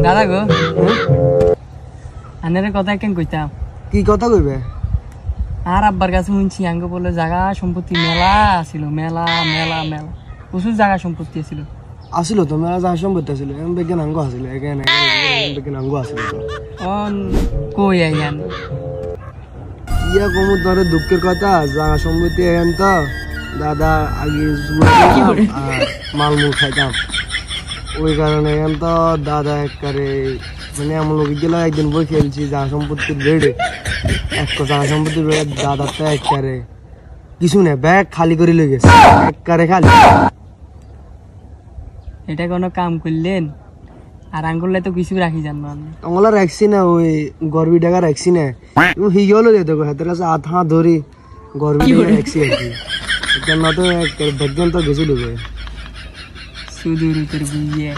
দাদা গো আনের কথা কেন কইতাম কি কথা কইবে আর আব্বার কাছে শুনছি আঙ্গ বলে জায়গা সম্পত্তি মেলা ছিল মেলা মেলা মেলা প্রচুর জায়গা সম্পত্তি ছিল আসিল তো মেলা জায়গা সম্পত্তি আছিল বেগেন আঙ্গ আছিল এখানে বেগেন আঙ্গ আছিল অন কই আইয়ান ইয়া কমু ধরে দুঃখের কথা জায়গা সম্পত্তি এখন তো দাদা আগে মালমুল খাইতাম ওই কারণে এখন তো দাদা একবারে মানে এমন লোক গেল একদিন বই খেলছি জায়গা সম্পত্তির বেড়ে একটা জায়গা সম্পত্তির বেড়ে দাদা তো একবারে কিছু নেই ব্যাগ খালি করে লই গেছে একবারে খালি এটা কোনো কাম করলেন আর আঙ্গুলে তো কিছু রাখি জান না আঙুলা রাখছি না ওই গরবি টাকা রাখছি না হিগলো যেত হাতের কাছে হাত ধরি গরবি টাকা রাখছি আর কি কেন তো দেখবেন তো গেছিল সুদূর উত্তর বুঝিয়ে